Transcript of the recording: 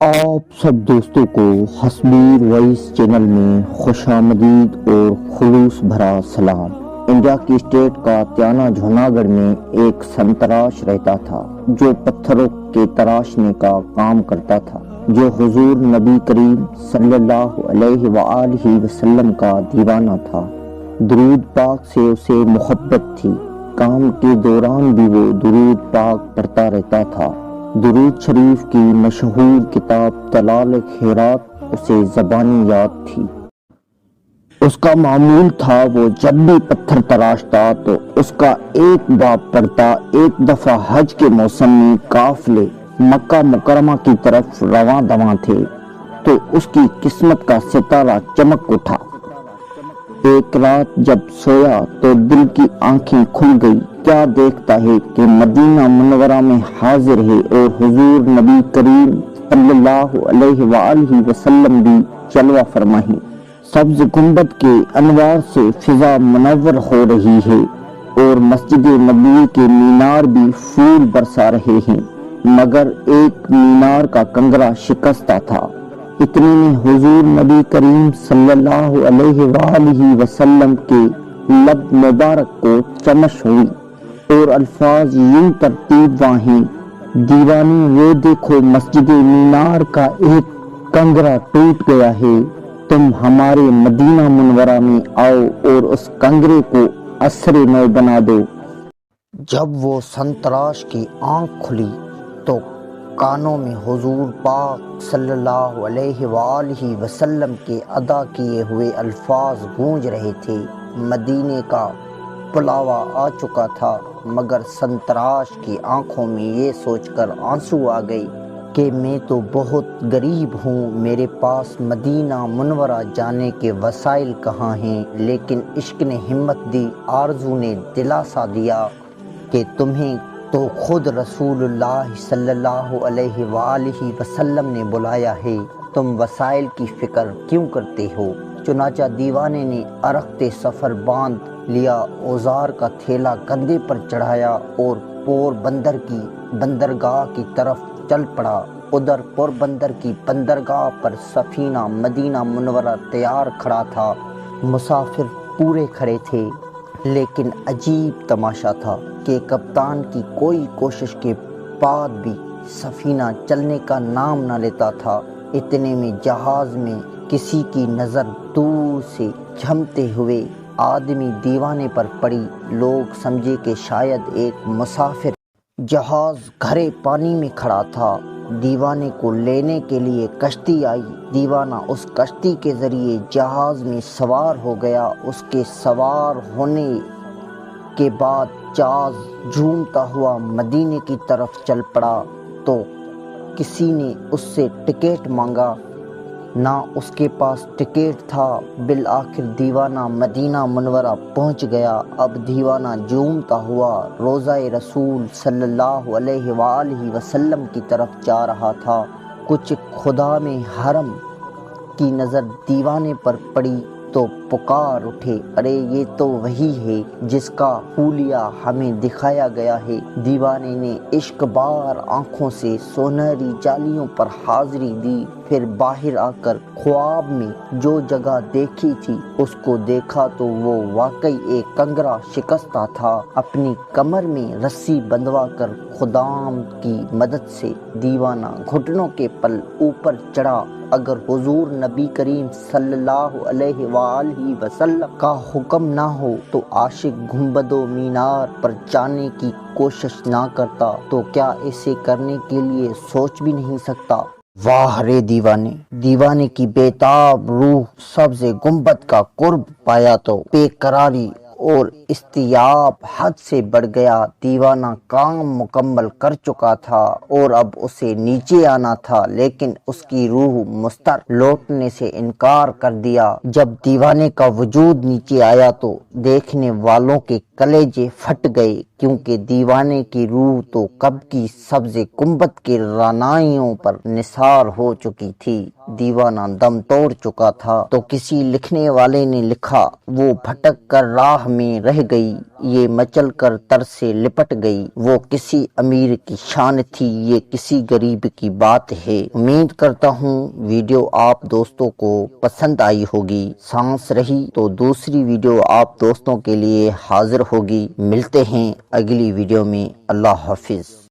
آپ سب دوستوں کو حسبیر وائس چینل میں خوش آمدید اور خلوص بھرا سلام۔ انڈیا کی اسٹیٹ کا تیانا جوناگڑھ میں ایک سنتراش رہتا تھا جو پتھروں کے تراشنے کا کام کرتا تھا، جو حضور نبی کریم صلی اللہ علیہ وآلہ وسلم کا دیوانہ تھا۔ درود پاک سے اسے محبت تھی، کام کے دوران بھی وہ درود پاک پڑھتا رہتا تھا۔ درود شریف کی مشہور کتاب طلال خیرات اسے زبانی یاد تھی۔ اس کا معمول تھا وہ جب بھی پتھر تراشتا تو اس کا ایک باب پڑھتا۔ ایک دفعہ حج کے موسم میں قافلے مکہ مکرمہ کی طرف رواں دواں تھے تو اس کی قسمت کا ستارہ چمک اٹھا۔ ایک رات جب سویا تو دل کی آنکھیں کھل گئی، کیا دیکھتا ہے کہ مدینہ منورہ میں حاضر ہے اور حضور نبی کریم صلی اللہ علیہ وآلہ وسلم بھی جلوہ فرما ہے۔ سبز گنبد کے انوار سے فضا منور ہو رہی ہے اور مسجد نبوی کے مینار بھی پھول برسا رہے ہیں، مگر ایک مینار کا کنگرا شکستہ تھا۔ اتنے میں حضور نبی کریم صلی اللہ علیہ وآلہ وسلم کے لب مبارک کو چمش ہوئی اور الفاظ یوں ترتیب واہیں: دیوانی وہ دیکھو مسجد مینار کا ایک کنگرا ٹوٹ گیا ہے، تم ہمارے مدینہ منورہ میں آؤ اور اس کنگرے کو عصر نو بنا دو۔ جب وہ سنتراش کی آنکھ کھلی تو کانوں میں حضور پاک صلی اللہ علیہ وآلہ وسلم کے ادا کیے ہوئے الفاظ گونج رہے تھے۔ مدینے کا بلاوا آ چکا تھا، مگر سنتراش کی آنکھوں میں یہ سوچ کر آنسو آ گئے کہ میں تو بہت غریب ہوں، میرے پاس مدینہ منورہ جانے کے وسائل کہاں ہیں۔ لیکن عشق نے ہمت دی، آرزو نے دلاسا دیا کہ تمہیں تو خود رسول اللہ صلی اللہ علیہ وآلہ وسلم نے بلایا ہے، تم وسائل کی فکر کیوں کرتے ہو؟ چنانچہ دیوانے نے عرقتے سفر باندھ لیا، اوزار کا تھیلا کندھے پر چڑھایا اور پور بندر کی بندرگاہ کی طرف چل پڑا۔ ادھر پور بندر کی بندرگاہ پر سفینہ مدینہ منورہ تیار کھڑا تھا، مسافر پورے کھڑے تھے۔ لیکن عجیب تماشا تھا کہ کپتان کی کوئی کوشش کے بعد بھی سفینہ چلنے کا نام نہ لیتا تھا۔ اتنے میں جہاز میں کسی کی نظر دور سے جھمتے ہوئے آدمی دیوانے پر پڑی۔ لوگ سمجھے کہ شاید ایک مسافر۔ جہاز گہرے پانی میں کھڑا تھا، دیوانے کو لینے کے لیے کشتی آئی۔ دیوانہ اس کشتی کے ذریعے جہاز میں سوار ہو گیا۔ اس کے سوار ہونے کے بعد جہاز جھومتا ہوا مدینے کی طرف چل پڑا تو کسی نے اس سے ٹکٹ مانگا، نہ اس کے پاس ٹکٹ تھا۔ بالآخر دیوانہ مدینہ منورہ پہنچ گیا۔ اب دیوانہ جھومتا ہوا روضہ رسول صلی اللہ علیہ وآلہ وسلم کی طرف جا رہا تھا۔ کچھ خدا میں حرم کی نظر دیوانے پر پڑی تو پکار اٹھے، ارے یہ تو وہی ہے جس کا حلیہ ہمیں دکھایا گیا ہے۔ دیوانے نے عشق بار آنکھوں سے سونہری جالیوں پر حاضری دی، پھر باہر آ کر خواب میں جو جگہ دیکھی تھی اس کو دیکھا تو وہ واقعی ایک کنگرا شکستہ تھا۔ اپنی کمر میں رسی بندھوا کر خدام کی مدد سے دیوانہ گھٹنوں کے پل اوپر چڑھا۔ اگر حضور نبی کریم صلی اللہ علیہ وآلہ وسلم کا حکم نہ ہو تو عاشق گنبد و مینار پر جانے کی کوشش نہ کرتا، تو کیا اسے کرنے کے لیے سوچ بھی نہیں سکتا؟ واہ رے دیوانے! دیوانے کی بےتاب روح سبز گنبد کا قرب پایا تو بے قراری اور اضطراب حد سے بڑھ گیا۔ دیوانہ کام مکمل کر چکا تھا اور اب اسے نیچے آنا تھا، لیکن اس کی روح مستر لوٹنے سے انکار کر دیا۔ جب دیوانے کا وجود نیچے آیا تو دیکھنے والوں کے کلیجے پھٹ گئے، کیونکہ دیوانے کی روح تو کب کی سبز گنبد کے رعنائیوں پر نثار ہو چکی تھی۔ دیوانہ دم توڑ چکا تھا تو کسی لکھنے والے نے لکھا، وہ بھٹک کر راہ میں رہ گئی، یہ مچل کر تر سے لپٹ گئی۔ وہ کسی امیر کی شان تھی، یہ کسی غریب کی بات ہے۔ امید کرتا ہوں ویڈیو آپ دوستوں کو پسند آئی ہوگی۔ سانس رہی تو دوسری ویڈیو آپ دوستوں کے لیے حاضر ہوگی۔ ملتے ہیں اگلی ویڈیو میں۔ اللہ حافظ۔